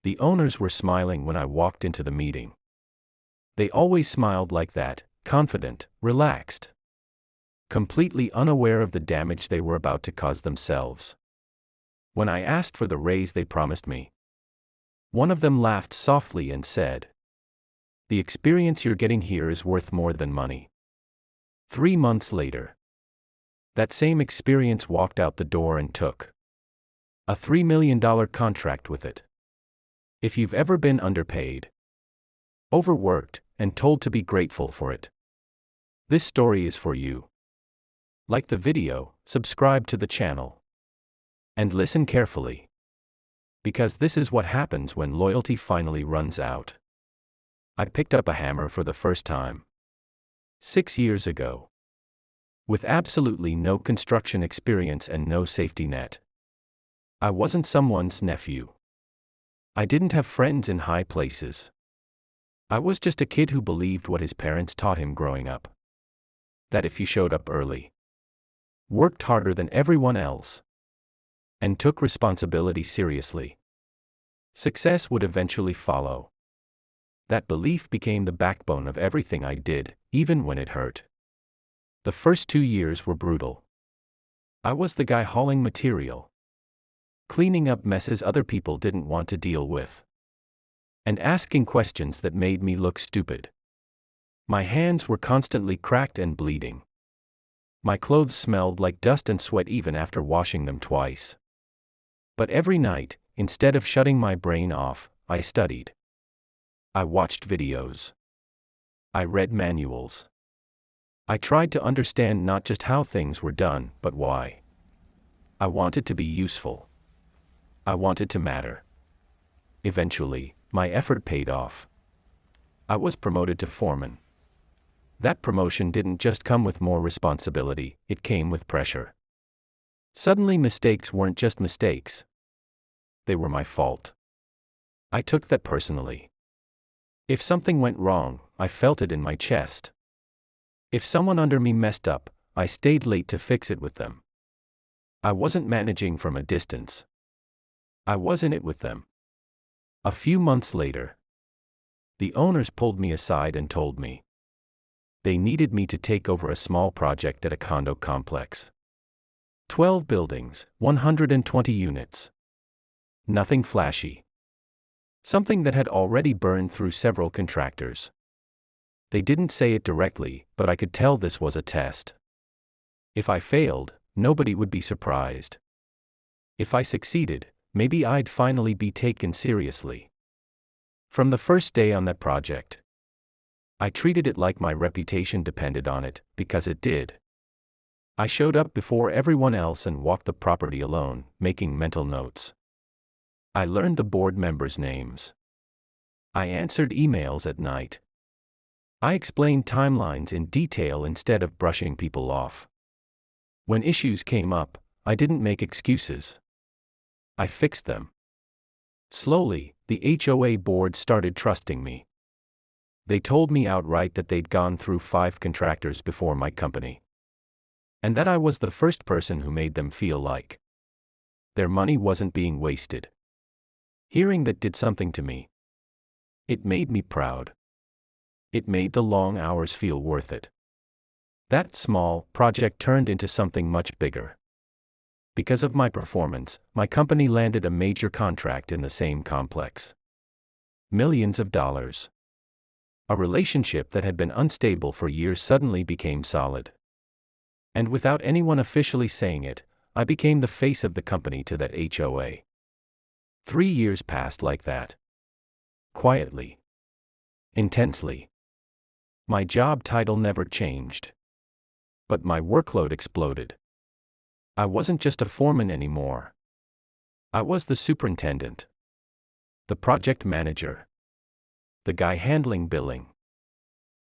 The owners were smiling when I walked into the meeting. They always smiled like that, confident, relaxed, completely unaware of the damage they were about to cause themselves. When I asked for the raise they promised me, one of them laughed softly and said, "The experience you're getting here is worth more than money." 3 months later, that same experience walked out the door and took a $3 million contract with it. If you've ever been underpaid, overworked, and told to be grateful for it, this story is for you. Like the video, subscribe to the channel, and listen carefully, because this is what happens when loyalty finally runs out. I picked up a hammer for the first time 6 years ago, with absolutely no construction experience and no safety net. I wasn't someone's nephew. I didn't have friends in high places. I was just a kid who believed what his parents taught him growing up. That if you showed up early, worked harder than everyone else, and took responsibility seriously, success would eventually follow. That belief became the backbone of everything I did, even when it hurt. The first 2 years were brutal. I was the guy hauling material, cleaning up messes other people didn't want to deal with, and asking questions that made me look stupid. My hands were constantly cracked and bleeding. My clothes smelled like dust and sweat even after washing them twice. But every night, instead of shutting my brain off, I studied. I watched videos. I read manuals. I tried to understand not just how things were done, but why. I wanted to be useful. I wanted to matter. Eventually, my effort paid off. I was promoted to foreman. That promotion didn't just come with more responsibility, it came with pressure. Suddenly mistakes weren't just mistakes. They were my fault. I took that personally. If something went wrong, I felt it in my chest. If someone under me messed up, I stayed late to fix it with them. I wasn't managing from a distance. I was in it with them. A few months later, the owners pulled me aside and told me they needed me to take over a small project at a condo complex. 12 buildings, 120 units. Nothing flashy. Something that had already burned through several contractors. They didn't say it directly, but I could tell this was a test. If I failed, nobody would be surprised. If I succeeded, maybe I'd finally be taken seriously. From the first day on that project, I treated it like my reputation depended on it, because it did. I showed up before everyone else and walked the property alone, making mental notes. I learned the board members' names. I answered emails at night. I explained timelines in detail instead of brushing people off. When issues came up, I didn't make excuses. I fixed them. Slowly, the HOA board started trusting me. They told me outright that they'd gone through 5 contractors before my company, and that I was the first person who made them feel like their money wasn't being wasted. Hearing that did something to me. It made me proud. It made the long hours feel worth it. That small project turned into something much bigger. Because of my performance, my company landed a major contract in the same complex. Millions of dollars. A relationship that had been unstable for years suddenly became solid. And without anyone officially saying it, I became the face of the company to that HOA. 3 years passed like that. Quietly. Intensely. My job title never changed. But my workload exploded. I wasn't just a foreman anymore. I was the superintendent, the project manager, the guy handling billing,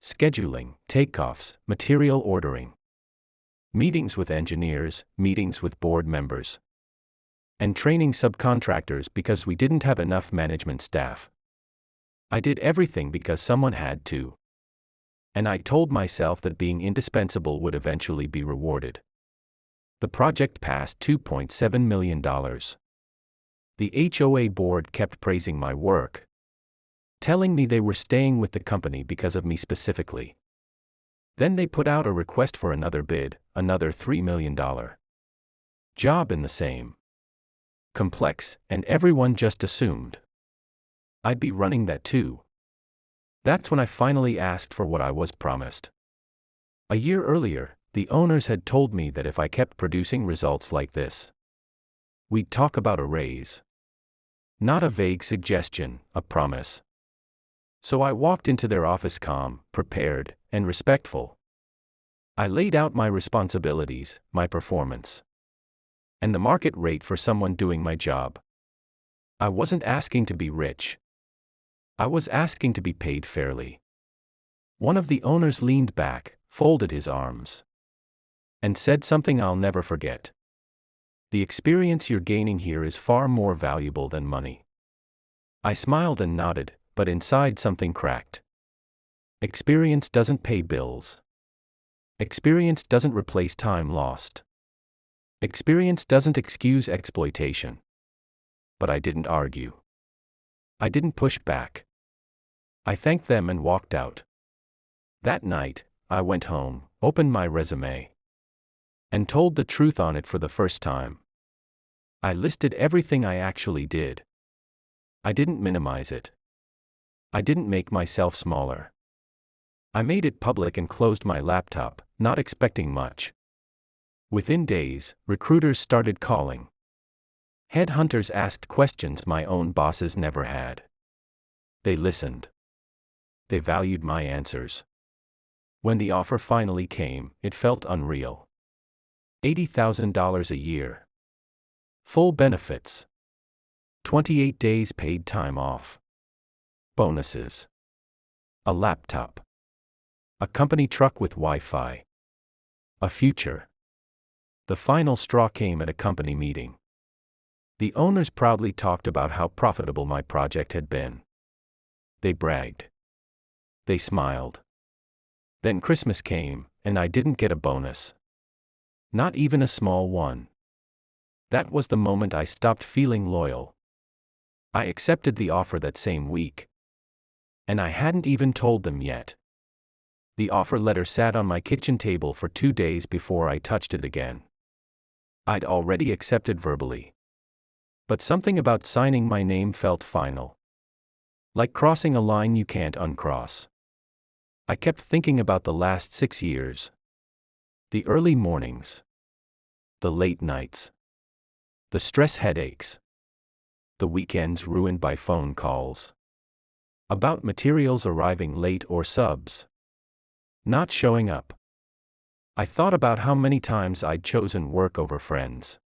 scheduling, takeoffs, material ordering, meetings with engineers, meetings with board members, and training subcontractors because we didn't have enough management staff. I did everything because someone had to. And I told myself that being indispensable would eventually be rewarded. The project passed $2.7 million. The HOA board kept praising my work, telling me they were staying with the company because of me specifically. Then they put out a request for another bid, another $3 million job in the same complex, and everyone just assumed I'd be running that too. That's when I finally asked for what I was promised. A year earlier, the owners had told me that if I kept producing results like this, we'd talk about a raise. Not a vague suggestion, a promise. So I walked into their office calm, prepared, and respectful. I laid out my responsibilities, my performance, and the market rate for someone doing my job. I wasn't asking to be rich. I was asking to be paid fairly. One of the owners leaned back, folded his arms, and said something I'll never forget. The experience you're gaining here is far more valuable than money. I smiled and nodded, but inside something cracked. Experience doesn't pay bills. Experience doesn't replace time lost. Experience doesn't excuse exploitation. But I didn't argue. I didn't push back. I thanked them and walked out. That night, I went home, opened my resume, and told the truth on it for the first time. I listed everything I actually did. I didn't minimize it. I didn't make myself smaller. I made it public and closed my laptop, not expecting much. Within days, recruiters started calling. Headhunters asked questions my own bosses never had. They listened. They valued my answers. When the offer finally came, it felt unreal. $80,000 a year. Full benefits. 28 days paid time off. Bonuses. A laptop. A company truck with Wi-Fi. A future. The final straw came at a company meeting. The owners proudly talked about how profitable my project had been. They bragged. They smiled. Then Christmas came, and I didn't get a bonus. Not even a small one. That was the moment I stopped feeling loyal. I accepted the offer that same week. And I hadn't even told them yet. The offer letter sat on my kitchen table for 2 days before I touched it again. I'd already accepted verbally. But something about signing my name felt final. Like crossing a line you can't uncross. I kept thinking about the last 6 years. The early mornings. The late nights. The stress headaches. The weekends ruined by phone calls. About materials arriving late or subs not showing up. I thought about how many times I'd chosen work over friends.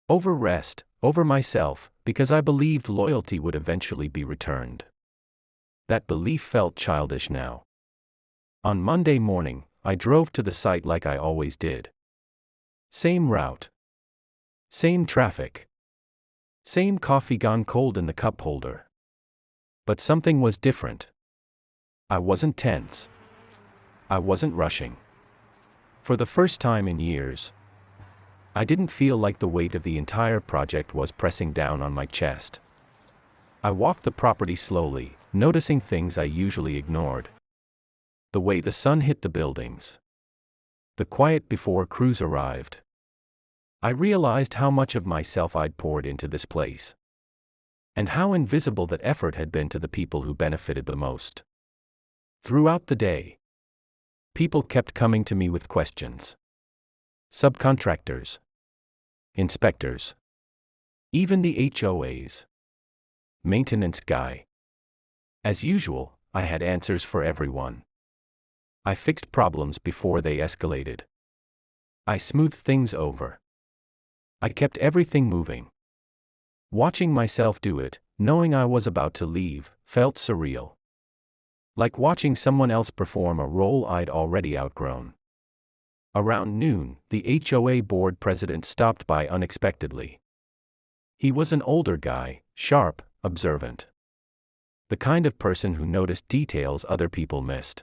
Over rest, over myself, because I believed loyalty would eventually be returned. That belief felt childish now. On Monday morning, I drove to the site like I always did. Same route. Same traffic. Same coffee gone cold in the cup holder. But something was different. I wasn't tense. I wasn't rushing. For the first time in years, I didn't feel like the weight of the entire project was pressing down on my chest. I walked the property slowly, noticing things I usually ignored. The way the sun hit the buildings. The quiet before crews arrived. I realized how much of myself I'd poured into this place. And how invisible that effort had been to the people who benefited the most. Throughout the day, people kept coming to me with questions. Subcontractors. Inspectors. Even the HOAs. Maintenance guy. As usual, I had answers for everyone. I fixed problems before they escalated. I smoothed things over. I kept everything moving. Watching myself do it, knowing I was about to leave, felt surreal. Like watching someone else perform a role I'd already outgrown. Around noon, the HOA board president stopped by unexpectedly. He was an older guy, sharp, observant. The kind of person who noticed details other people missed.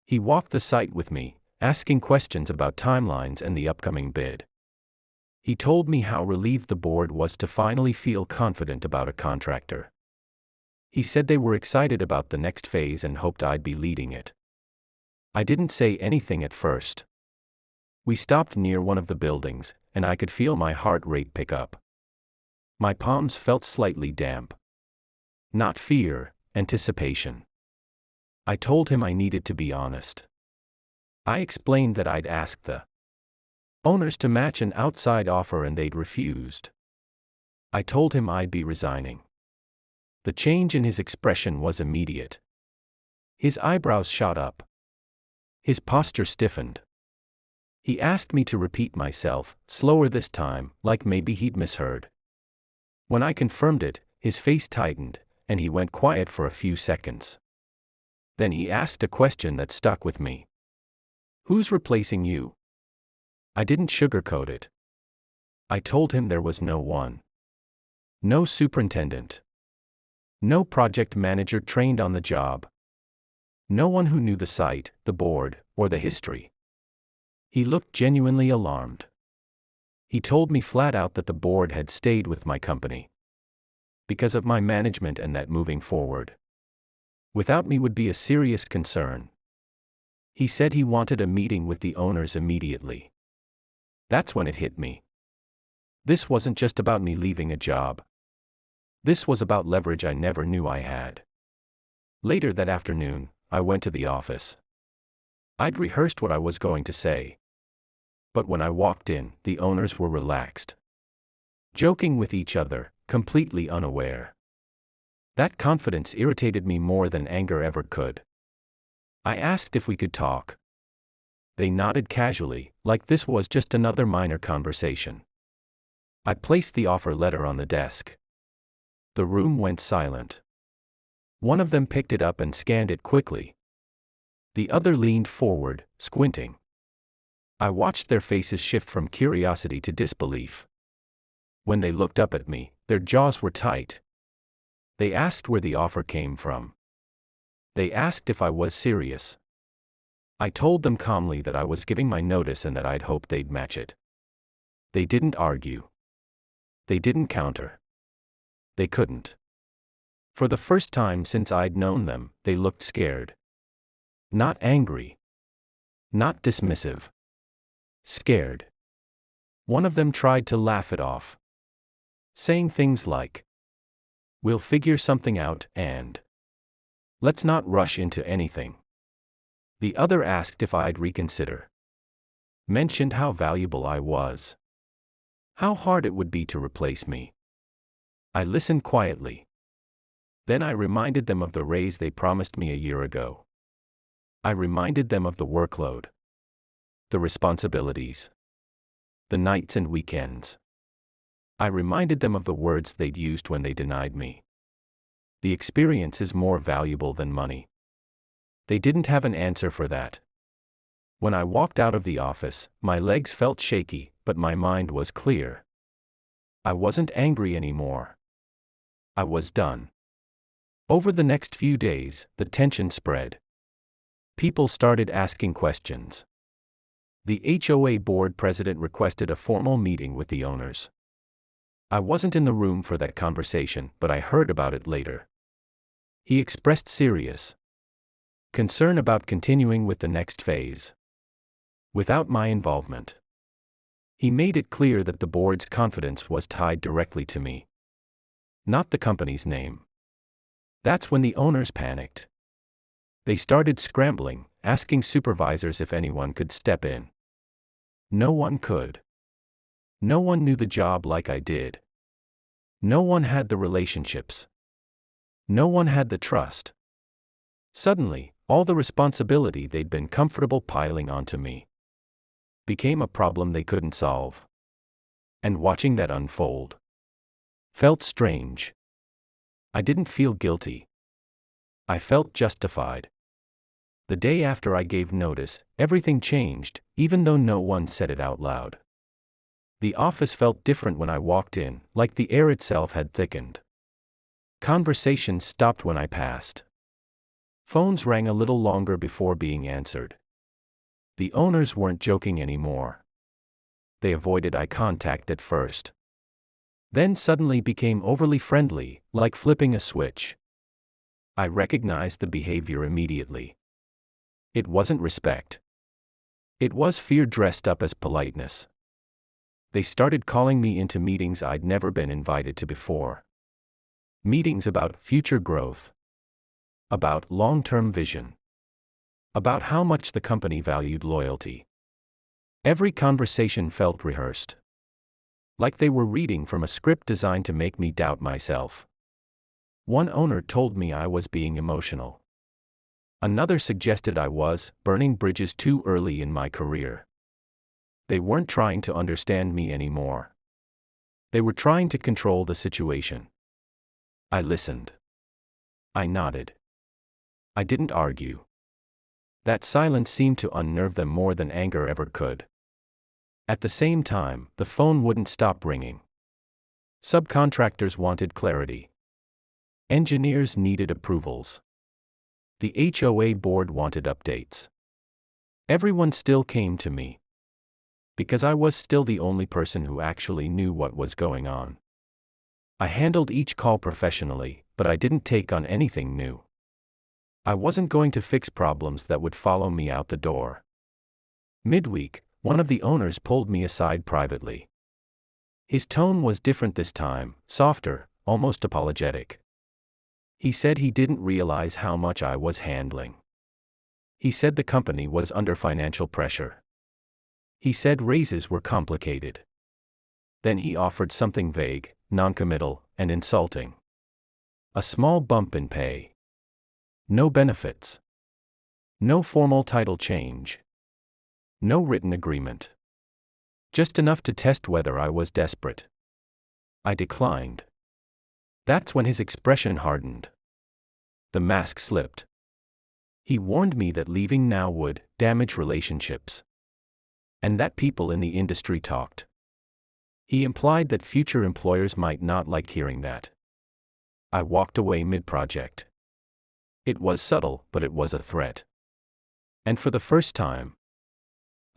He walked the site with me, asking questions about timelines and the upcoming bid. He told me how relieved the board was to finally feel confident about a contractor. He said they were excited about the next phase and hoped I'd be leading it. I didn't say anything at first. We stopped near one of the buildings, and I could feel my heart rate pick up. My palms felt slightly damp. Not fear, anticipation. I told him I needed to be honest. I explained that I'd asked the owners to match an outside offer and they'd refused. I told him I'd be resigning. The change in his expression was immediate. His eyebrows shot up. His posture stiffened. He asked me to repeat myself, slower this time, like maybe he'd misheard. When I confirmed it, his face tightened, and he went quiet for a few seconds. Then he asked a question that stuck with me. "Who's replacing you?" I didn't sugarcoat it. I told him there was no one. No superintendent. No project manager trained on the job. No one who knew the site, the board, or the history. He looked genuinely alarmed. He told me flat out that the board had stayed with my company because of my management and that moving forward without me would be a serious concern. He said he wanted a meeting with the owners immediately. That's when it hit me. This wasn't just about me leaving a job. This was about leverage I never knew I had. Later that afternoon, I went to the office. I'd rehearsed what I was going to say. But when I walked in, the owners were relaxed. Joking with each other, completely unaware. That confidence irritated me more than anger ever could. I asked if we could talk. They nodded casually, like this was just another minor conversation. I placed the offer letter on the desk. The room went silent. One of them picked it up and scanned it quickly. The other leaned forward, squinting. I watched their faces shift from curiosity to disbelief. When they looked up at me, their jaws were tight. They asked where the offer came from. They asked if I was serious. I told them calmly that I was giving my notice and that I'd hoped they'd match it. They didn't argue. They didn't counter. They couldn't. For the first time since I'd known them, they looked scared. Not angry. Not dismissive. Scared. One of them tried to laugh it off, saying things like, "We'll figure something out," and "Let's not rush into anything." The other asked if I'd reconsider. Mentioned how valuable I was. How hard it would be to replace me. I listened quietly. Then I reminded them of the raise they promised me a year ago. I reminded them of the workload. The responsibilities. The nights and weekends. I reminded them of the words they'd used when they denied me. The experience is more valuable than money. They didn't have an answer for that. When I walked out of the office, my legs felt shaky, but my mind was clear. I wasn't angry anymore. I was done. Over the next few days, the tension spread. People started asking questions. The HOA board president requested a formal meeting with the owners. I wasn't in the room for that conversation, but I heard about it later. He expressed serious concern about continuing with the next phase without my involvement. He made it clear that the board's confidence was tied directly to me, not the company's name. That's when the owners panicked. They started scrambling, asking supervisors if anyone could step in. No one could. No one knew the job like I did. No one had the relationships. No one had the trust. Suddenly, all the responsibility they'd been comfortable piling onto me became a problem they couldn't solve. And watching that unfold felt strange. I didn't feel guilty. I felt justified. The day after I gave notice, everything changed, even though no one said it out loud. The office felt different when I walked in, like the air itself had thickened. Conversations stopped when I passed. Phones rang a little longer before being answered. The owners weren't joking anymore. They avoided eye contact at first, then suddenly became overly friendly, like flipping a switch. I recognized the behavior immediately. It wasn't respect. It was fear dressed up as politeness. They started calling me into meetings I'd never been invited to before. Meetings about future growth, about long-term vision, about how much the company valued loyalty. Every conversation felt rehearsed, like they were reading from a script designed to make me doubt myself. One owner told me I was being emotional. Another suggested I was burning bridges too early in my career. They weren't trying to understand me anymore. They were trying to control the situation. I listened. I nodded. I didn't argue. That silence seemed to unnerve them more than anger ever could. At the same time, the phone wouldn't stop ringing. Subcontractors wanted clarity. Engineers needed approvals. The HOA board wanted updates. Everyone still came to me, because I was still the only person who actually knew what was going on. I handled each call professionally, but I didn't take on anything new. I wasn't going to fix problems that would follow me out the door. Midweek, one of the owners pulled me aside privately. His tone was different this time, softer, almost apologetic. He said he didn't realize how much I was handling. He said the company was under financial pressure. He said raises were complicated. Then he offered something vague, noncommittal, and insulting. A small bump in pay. No benefits. No formal title change. No written agreement. Just enough to test whether I was desperate. I declined. That's when his expression hardened. The mask slipped. He warned me that leaving now would damage relationships, and that people in the industry talked. He implied that future employers might not like hearing that. I walked away mid-project. It was subtle, but it was a threat. And for the first time,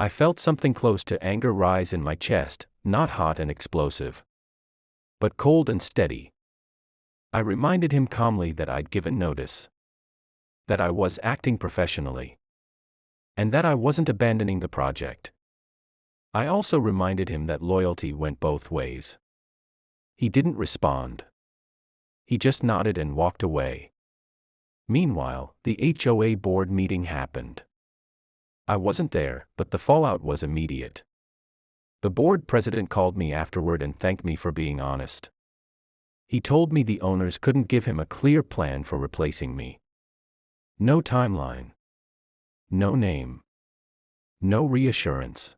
I felt something close to anger rise in my chest, not hot and explosive, but cold and steady. I reminded him calmly that I'd given notice, that I was acting professionally, and that I wasn't abandoning the project. I also reminded him that loyalty went both ways. He didn't respond. He just nodded and walked away. Meanwhile, the HOA board meeting happened. I wasn't there, but the fallout was immediate. The board president called me afterward and thanked me for being honest. He told me the owners couldn't give him a clear plan for replacing me. No timeline. No name. No reassurance.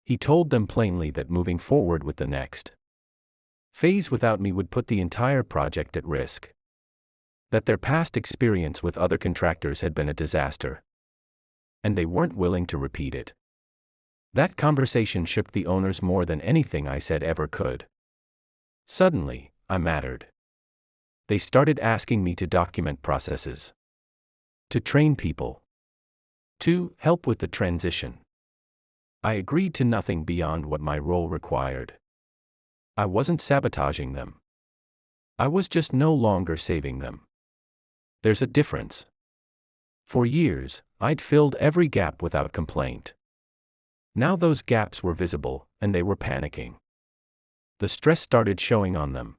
He told them plainly that moving forward with the next phase without me would put the entire project at risk. That their past experience with other contractors had been a disaster, and they weren't willing to repeat it. That conversation shook the owners more than anything I said ever could. Suddenly, I mattered. They started asking me to document processes, to train people, to help with the transition. I agreed to nothing beyond what my role required. I wasn't sabotaging them. I was just no longer saving them. There's a difference. For years, I'd filled every gap without complaint. Now those gaps were visible, and they were panicking. The stress started showing on them.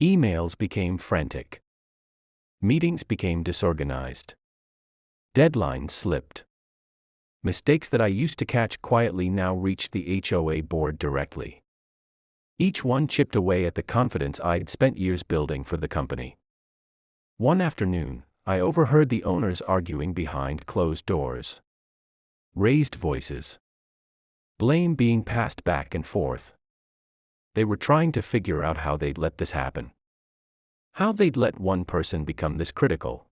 Emails became frantic. Meetings became disorganized. Deadlines slipped. Mistakes that I used to catch quietly now reached the HOA board directly. Each one chipped away at the confidence I'd spent years building for the company. One afternoon, I overheard the owners arguing behind closed doors. Raised voices. Blame being passed back and forth. They were trying to figure out how they'd let this happen. How they'd let one person become this critical.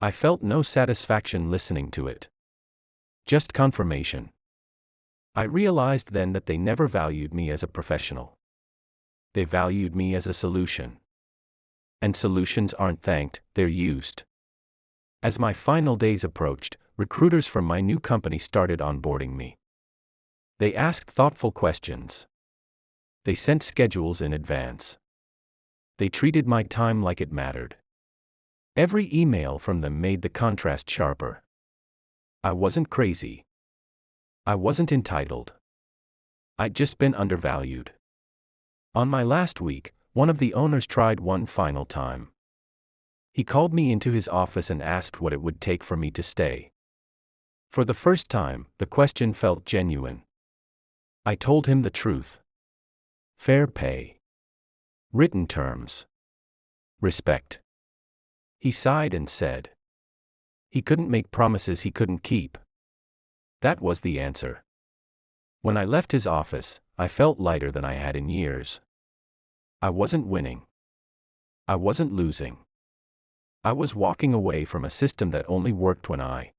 I felt no satisfaction listening to it. Just confirmation. I realized then that they never valued me as a professional. They valued me as a solution. And solutions aren't thanked, they're used. As my final days approached, recruiters from my new company started onboarding me. They asked thoughtful questions. They sent schedules in advance. They treated my time like it mattered. Every email from them made the contrast sharper. I wasn't crazy. I wasn't entitled. I'd just been undervalued. On my last week, one of the owners tried one final time. He called me into his office and asked what it would take for me to stay. For the first time, the question felt genuine. I told him the truth. Fair pay. Written terms. Respect. He sighed and said he couldn't make promises he couldn't keep. That was the answer. When I left his office, I felt lighter than I had in years. I wasn't winning. I wasn't losing. I was walking away from a system that only worked when I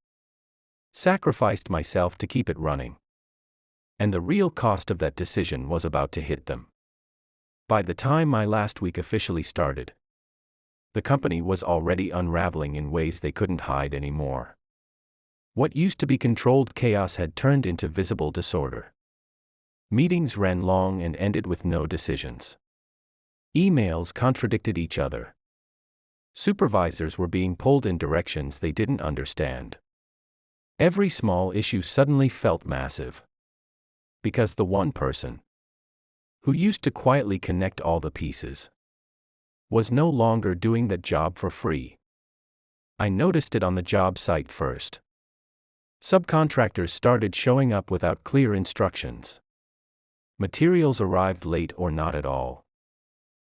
sacrificed myself to keep it running. And the real cost of that decision was about to hit them. By the time my last week officially started, the company was already unraveling in ways they couldn't hide anymore. What used to be controlled chaos had turned into visible disorder. Meetings ran long and ended with no decisions. Emails contradicted each other. Supervisors were being pulled in directions they didn't understand. Every small issue suddenly felt massive. Because the one person who used to quietly connect all the pieces was no longer doing that job for free. I noticed it on the job site first. Subcontractors started showing up without clear instructions. Materials arrived late or not at all.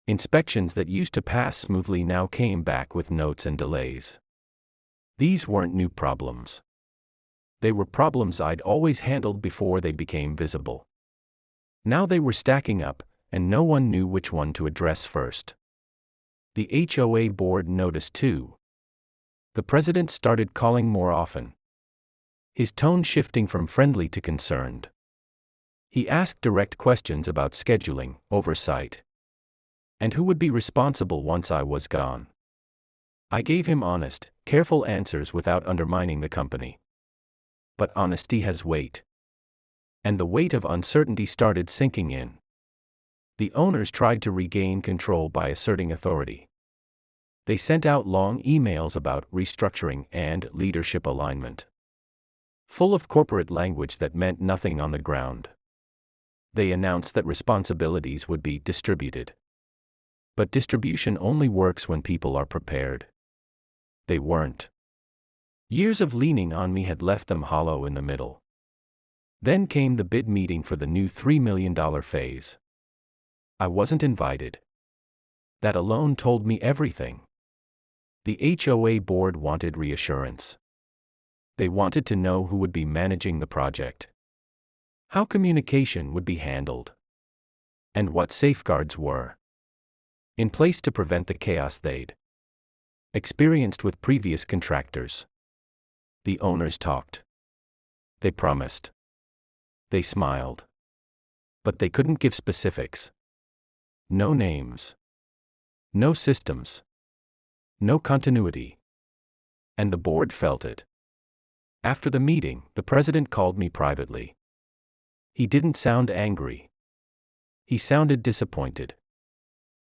Inspections that used to pass smoothly now came back with notes and delays. These weren't new problems. They were problems I'd always handled before they became visible. Now they were stacking up, and no one knew which one to address first. The HOA board noticed too. The president started calling more often, his tone shifting from friendly to concerned. He asked direct questions about scheduling, oversight, and who would be responsible once I was gone. I gave him honest, careful answers without undermining the company. But honesty has weight. And the weight of uncertainty started sinking in. The owners tried to regain control by asserting authority. They sent out long emails about restructuring and leadership alignment, full of corporate language that meant nothing on the ground. They announced that responsibilities would be distributed. But distribution only works when people are prepared. They weren't. Years of leaning on me had left them hollow in the middle. Then came the bid meeting for the new $3 million phase. I wasn't invited. That alone told me everything. The HOA board wanted reassurance. They wanted to know who would be managing the project, how communication would be handled, and what safeguards were in place to prevent the chaos they'd experienced with previous contractors. The owners talked. They promised. They smiled. But they couldn't give specifics. No names. No systems. No continuity. And the board felt it. After the meeting, the president called me privately. He didn't sound angry. He sounded disappointed.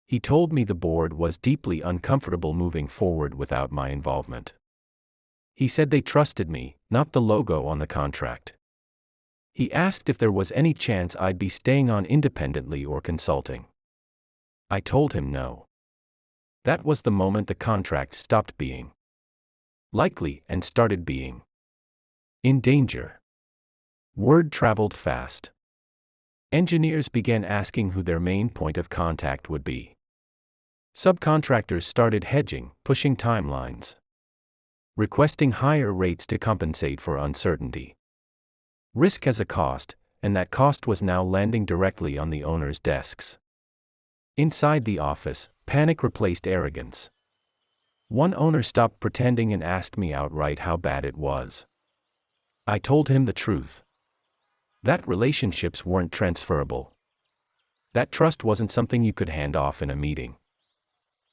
He told me the board was deeply uncomfortable moving forward without my involvement. He said they trusted me, not the logo on the contract. He asked if there was any chance I'd be staying on independently or consulting. I told him no. That was the moment the contract stopped being likely and started being in danger. Word traveled fast. Engineers began asking who their main point of contact would be. Subcontractors started hedging, pushing timelines, requesting higher rates to compensate for uncertainty. Risk has a cost, and that cost was now landing directly on the owners' desks. Inside the office, panic replaced arrogance. One owner stopped pretending and asked me outright how bad it was. I told him the truth. That relationships weren't transferable. That trust wasn't something you could hand off in a meeting.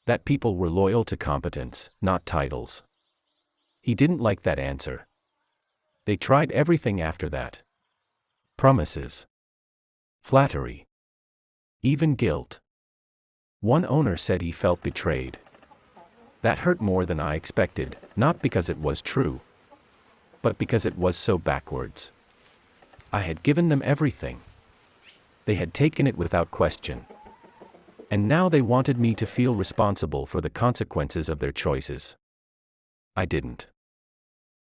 That people were loyal to competence, not titles. He didn't like that answer. They tried everything after that. promises, flattery, even guilt. One owner said he felt betrayed. That hurt more than I expected, not because it was true, but because it was so backwards. I had given them everything. They had taken it without question. And now they wanted me to feel responsible for the consequences of their choices. I didn't.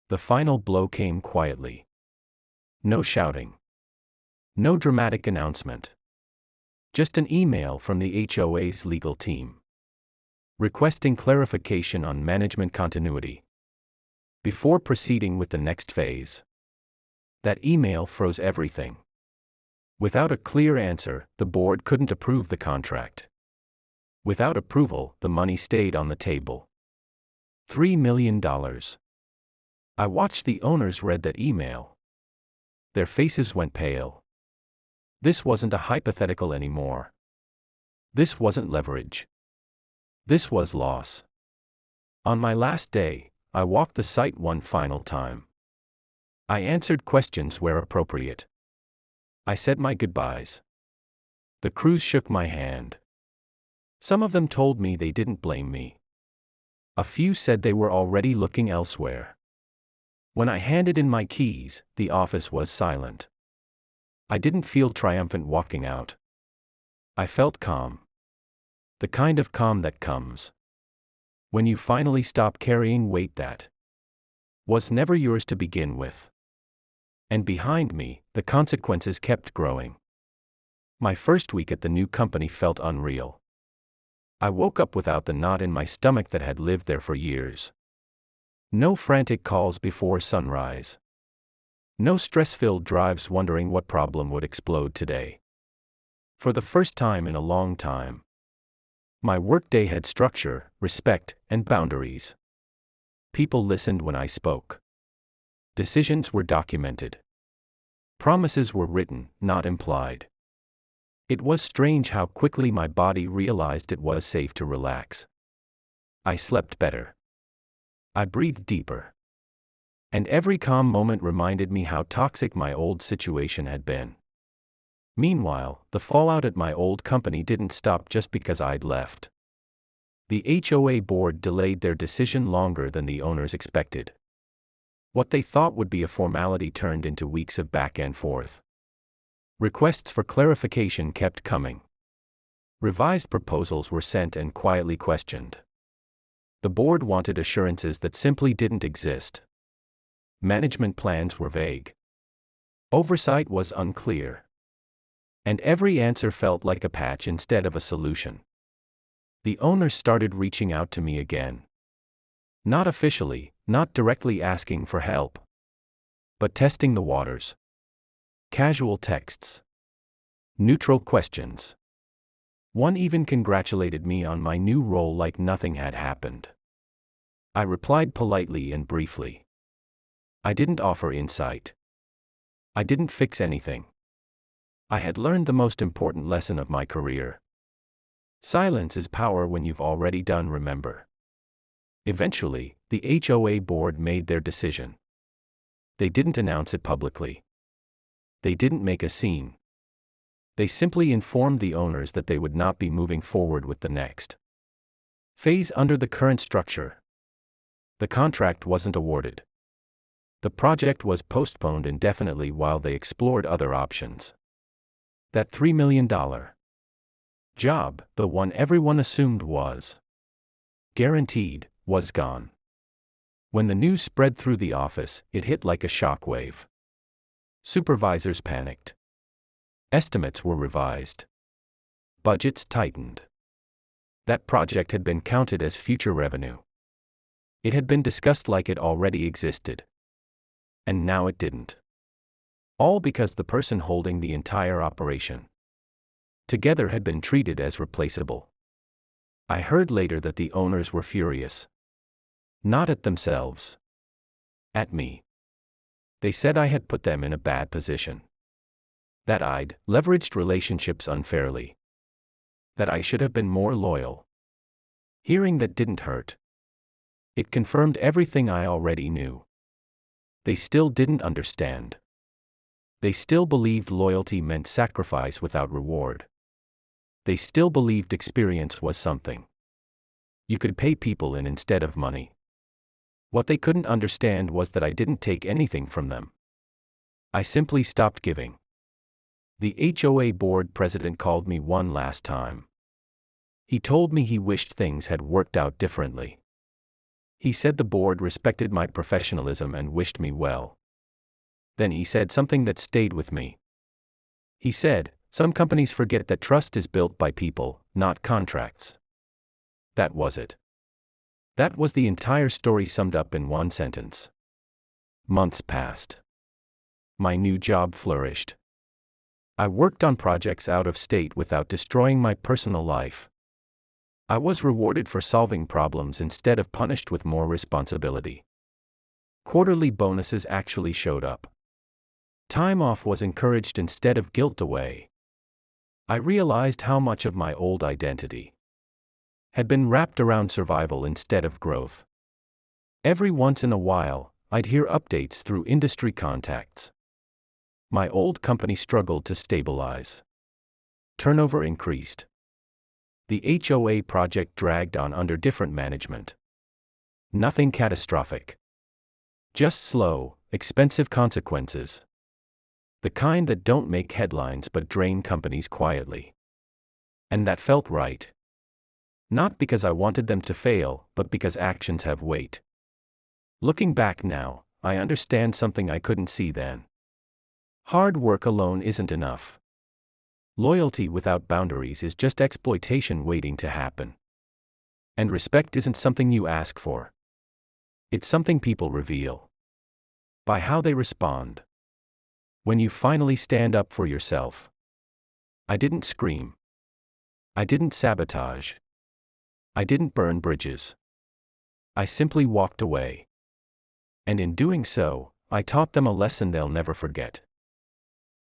The final blow came quietly. No shouting. No dramatic announcement. Just an email from the HOA's legal team, requesting clarification on management continuity before proceeding with the next phase. That email froze everything. Without a clear answer, the board couldn't approve the contract. Without approval, the money stayed on the table. $3 million. I watched the owners read that email. Their faces went pale. This wasn't a hypothetical anymore. This wasn't leverage. This was loss. On my last day, I walked the site one final time. I answered questions where appropriate. I said my goodbyes. The crews shook my hand. Some of them told me they didn't blame me. A few said they were already looking elsewhere. When I handed in my keys, the office was silent. I didn't feel triumphant walking out. I felt calm. The kind of calm that comes when you finally stop carrying weight that was never yours to begin with. And behind me, the consequences kept growing. My first week at the new company felt unreal. I woke up without the knot in my stomach that had lived there for years. No frantic calls before sunrise. No stress-filled drives wondering what problem would explode today. For the first time in a long time, my workday had structure, respect, and boundaries. People listened when I spoke. Decisions were documented. Promises were written, not implied. It was strange how quickly my body realized it was safe to relax. I slept better. I breathed deeper. And every calm moment reminded me how toxic my old situation had been. Meanwhile, the fallout at my old company didn't stop just because I'd left. The HOA board delayed their decision longer than the owners expected. What they thought would be a formality turned into weeks of back and forth. Requests for clarification kept coming. Revised proposals were sent and quietly questioned. The board wanted assurances that simply didn't exist. Management plans were vague. Oversight was unclear. And every answer felt like a patch instead of a solution. The owners started reaching out to me again. Not officially, not directly asking for help, but testing the waters. Casual texts. Neutral questions. One even congratulated me on my new role like nothing had happened. I replied politely and briefly. I didn't offer insight. I didn't fix anything. I had learned the most important lesson of my career. Silence is power when you've already done, remember. Eventually, the HOA board made their decision. They didn't announce it publicly. They didn't make a scene. They simply informed the owners that they would not be moving forward with the next phase under the current structure. The contract wasn't awarded. The project was postponed indefinitely while they explored other options. That $3 million job, the one everyone assumed was guaranteed, was gone. When the news spread through the office, it hit like a shockwave. Supervisors panicked. Estimates were revised. Budgets tightened. That project had been counted as future revenue. It had been discussed like it already existed. And now it didn't. All because the person holding the entire operation together had been treated as replaceable. I heard later that the owners were furious. Not at themselves. At me. They said I had put them in a bad position. That I'd leveraged relationships unfairly. That I should have been more loyal. Hearing that didn't hurt. It confirmed everything I already knew. They still didn't understand. They still believed loyalty meant sacrifice without reward. They still believed experience was something you could pay people in instead of money. What they couldn't understand was that I didn't take anything from them. I simply stopped giving. The HOA board president called me one last time. He told me he wished things had worked out differently. He said the board respected my professionalism and wished me well. Then he said something that stayed with me. He said, "Some companies forget that trust is built by people, not contracts." That was it. That was the entire story summed up in one sentence. Months passed. My new job flourished. I worked on projects out of state without destroying my personal life. I was rewarded for solving problems instead of punished with more responsibility. Quarterly bonuses actually showed up. Time off was encouraged instead of guilt away. I realized how much of my old identity had been wrapped around survival instead of growth. Every once in a while, I'd hear updates through industry contacts. My old company struggled to stabilize. Turnover increased. The HOA project dragged on under different management. Nothing catastrophic. Just slow, expensive consequences. The kind that don't make headlines but drain companies quietly. And that felt right. Not because I wanted them to fail, but because actions have weight. Looking back now, I understand something I couldn't see then. Hard work alone isn't enough. Loyalty without boundaries is just exploitation waiting to happen. And respect isn't something you ask for. It's something people reveal by how they respond. When you finally stand up for yourself. I didn't scream. I didn't sabotage. I didn't burn bridges. I simply walked away. And in doing so, I taught them a lesson they'll never forget.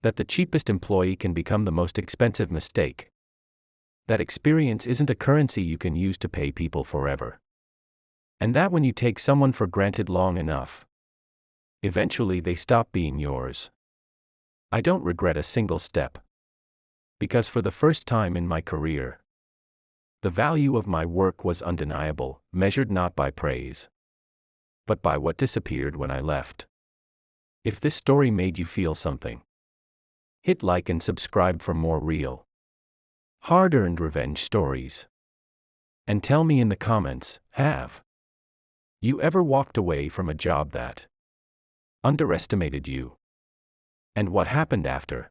That the cheapest employee can become the most expensive mistake. That experience isn't a currency you can use to pay people forever. And that when you take someone for granted long enough, eventually they stop being yours. I don't regret a single step. Because for the first time in my career, the value of my work was undeniable, measured not by praise, but by what disappeared when I left. If this story made you feel something, hit like and subscribe for more real, hard-earned revenge stories. And tell me in the comments, have you ever walked away from a job that underestimated you? And what happened after?